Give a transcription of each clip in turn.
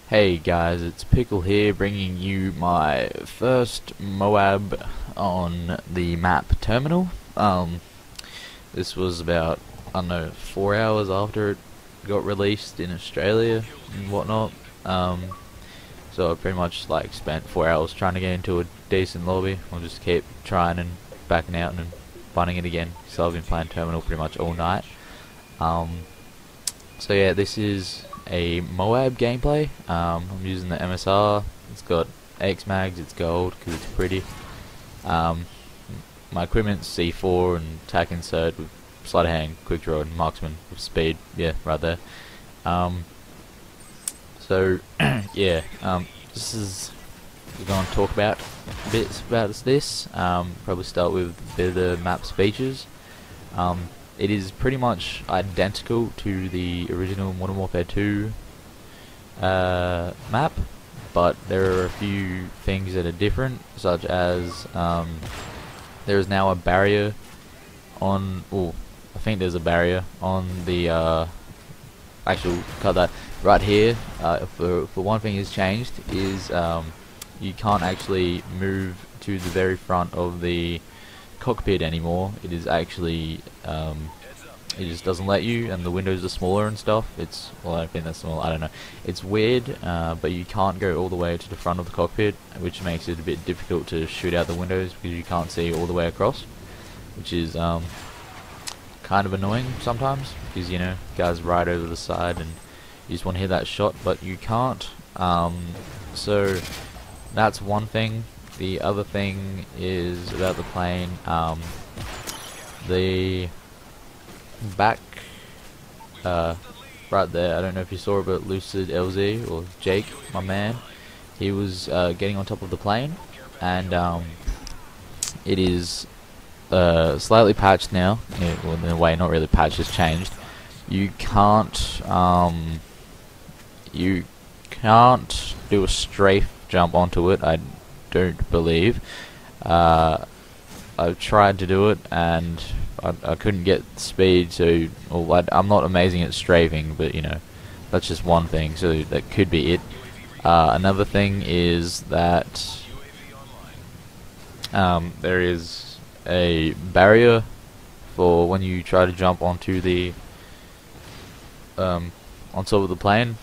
Hey guys, it's PiqaL here, bringing you my first MOAB on the map terminal. This was about, I don't know, 4 hours after it got released in Australia and whatnot. So I pretty much spent 4 hours trying to get into a decent lobby. I'll just keep trying and backing out and finding it again. So I've been playing terminal pretty much all night. So yeah, this is a MOAB gameplay. I'm using the MSR. It's got X mags. It's gold because it's pretty. My equipment's C4 and tack insert with sleight of hand, quick draw, and marksman with speed. Yeah, right there. So yeah, this is we're going to talk about a bit about this. Probably start with a bit of the map's features. It is pretty much identical to the original Modern Warfare 2 map, but there are a few things that are different, such as there is now a barrier on. Oh, I think there's a barrier on the actual cut that right here. For one thing is changed is you can't actually move to the very front of the cockpit anymore. It is actually it just doesn't let you, and the windows are smaller and stuff. It's, well, I think that's small, I don't know. It's weird, but you can't go all the way to the front of the cockpit, which makes it a bit difficult to shoot out the windows because you can't see all the way across, which is kind of annoying sometimes because, you know, guys ride over the side and you just want to hit that shot, but you can't. So that's one thing. The other thing is about the plane. The back right there, I don't know if you saw it, but Lucid LZ, or Jake, my man, he was getting on top of the plane, and it is slightly patched now. Well, in a way, not really patched, it's changed. You can't do a strafe jump onto it, I don't believe. I've tried to do it and I couldn't get speed, so I'm not amazing at strafing, but you know, that's just one thing, so that could be it. Another thing is that there is a barrier for when you try to jump onto the on top of the plane,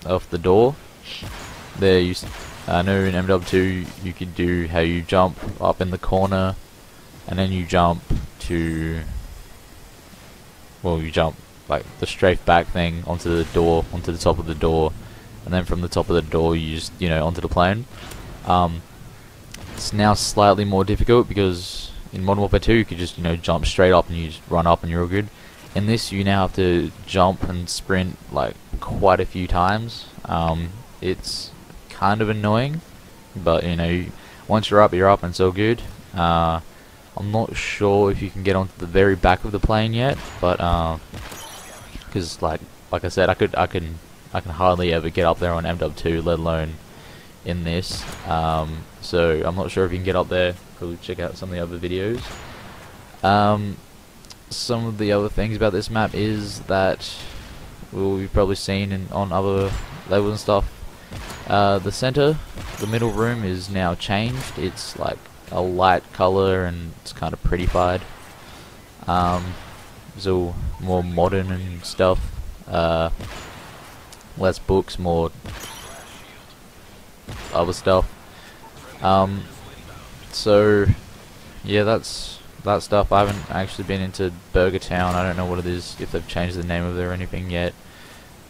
off the door. There, I know in MW3 you could do how you jump up in the corner and then you jump to, well, you jump like the strafe back thing onto the door, onto the top of the door, and then from the top of the door you just, you know, onto the plane. It's now slightly more difficult because in Modern Warfare 2 you could just, you know, jump straight up and you just run up and you're all good. In this you now have to jump and sprint like quite a few times. It's kind of annoying, but you know, once you're up and it's all good. I'm not sure if you can get onto the very back of the plane yet, but because like I said, I can hardly ever get up there on MW2, let alone in this. So I'm not sure if you can get up there. Probably check out some of the other videos. Some of the other things about this map is that, well, you've probably seen on other levels and stuff. The center, the middle room is now changed. It's like a light color and it's kind of prettified. It's all more modern and stuff. Less books, more other stuff. So yeah, that's that stuff. I haven't actually been into Burger Town. I don't know what it is, if they've changed the name of it or anything yet.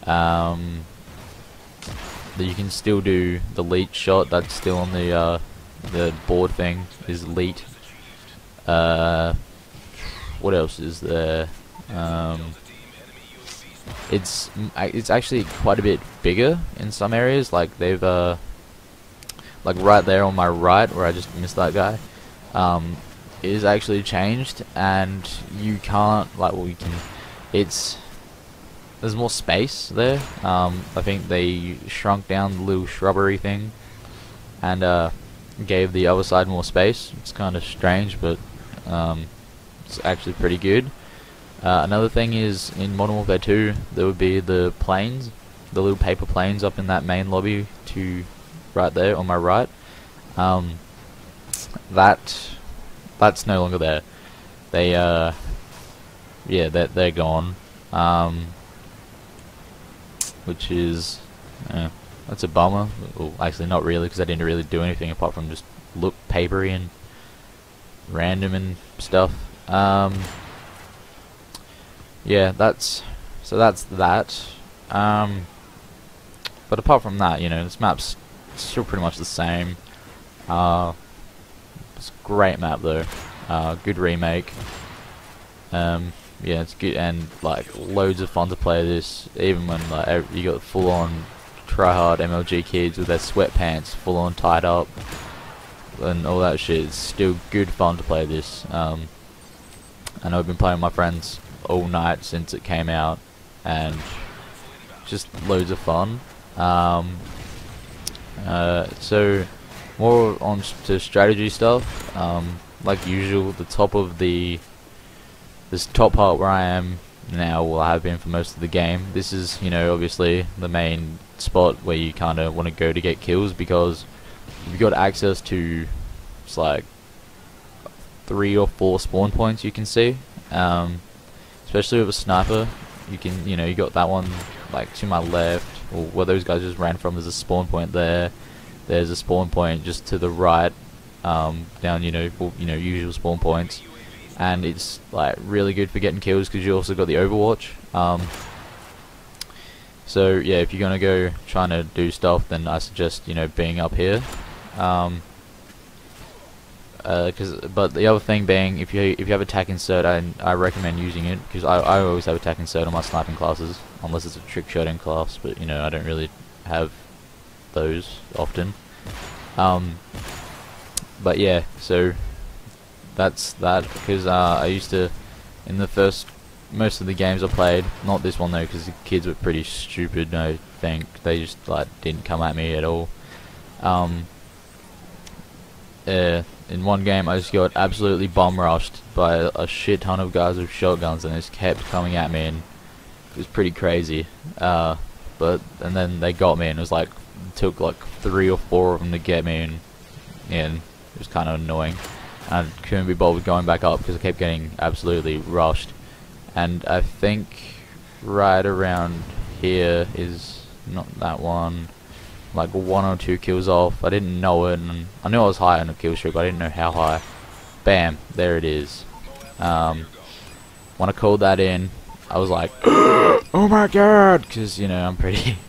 You can still do the leech shot. That's still on the board thing, is leet. What else is there? It's actually quite a bit bigger in some areas. Like they've like right there on my right where I just missed that guy, is actually changed, and you can't, like, well, you can. There's more space there. I think they shrunk down the little shrubbery thing and gave the other side more space. It's kind of strange, but it's actually pretty good. Another thing is, in Modern Warfare 2 there would be the planes the little paper planes up in that main lobby to right there on my right. That's no longer there. They yeah, they're gone. Which is that's a bummer. Well, actually not really, because I didn't really do anything apart from just look papery and random and stuff. Yeah, that's that. But apart from that, you know, this map's still pretty much the same. It's a great map though. Good remake. Yeah, it's good, and like loads of fun to play this, even when like you got full on tryhard MLG kids with their sweatpants full on tied up and all that shit. It's still good fun to play this. I know I've been playing with my friends all night since it came out, and just loads of fun. So more on to strategy stuff. Like usual, the top of this top part where I am now will have been for most of the game. This is, you know, obviously the main spot where you kind of want to go to get kills, because you've got access to, it's like 3 or 4 spawn points you can see. Especially with a sniper, you can, you know, you got that one like to my left, or where those guys just ran from. There's a spawn point there. There's a spawn point just to the right, down, you know, usual spawn points. And it's like really good for getting kills, because you also got the overwatch. So yeah, if you're gonna go trying to do stuff, then I suggest, you know, being up here. But the other thing being, if you have attack insert, I recommend using it, because I always have attack insert on my sniping classes, unless it's a trick shotting class. But you know, I don't really have those often. But yeah, so that's that, because I used to, in the most of the games I played, not this one though, because the kids were pretty stupid, I think. They just like didn't come at me at all. In one game I just got absolutely bomb rushed by a shit ton of guys with shotguns, and they just kept coming at me, and it was pretty crazy. And then they got me, and it was like, it took like 3 or 4 of them to get me, and it was kind of annoying. I couldn't be bothered going back up because I kept getting absolutely rushed. And I think right around here is not that one, like 1 or 2 kills off. I didn't know it, and I knew I was high on the kill streak, but I didn't know how high. Bam, there it is. When I called that in, I was like, oh my god, because you know,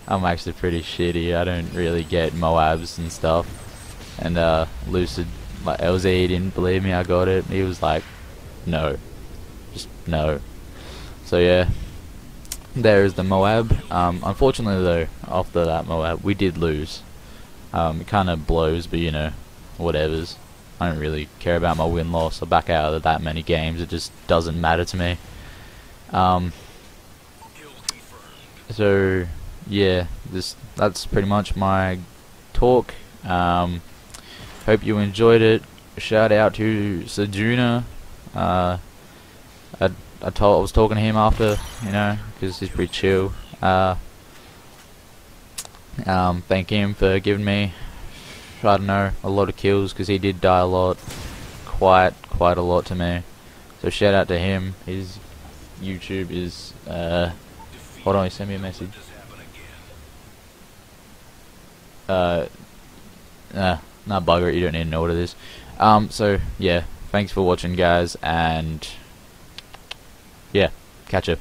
I'm actually pretty shitty. I don't really get MOABs and stuff. And Lucid, like LZ, didn't believe me I got it. He was like, no, just no. So yeah, there's the MOAB. Unfortunately though, after that MOAB, we did lose. It kind of blows, but you know, whatevers. I don't really care about my win-loss. I back out of that many games. It just doesn't matter to me. So yeah, that's pretty much my talk. Hope you enjoyed it. Shout out to Sejuna. I was talking to him after, you know, because he's pretty chill. Thank him for giving me, I don't know, a lot of kills, because he did die a lot, quite a lot to me. So shout out to him. His YouTube is hold on, he sent me a message. Nah, bugger it, you don't need to know what it is. So yeah, thanks for watching guys, and yeah, catch ya.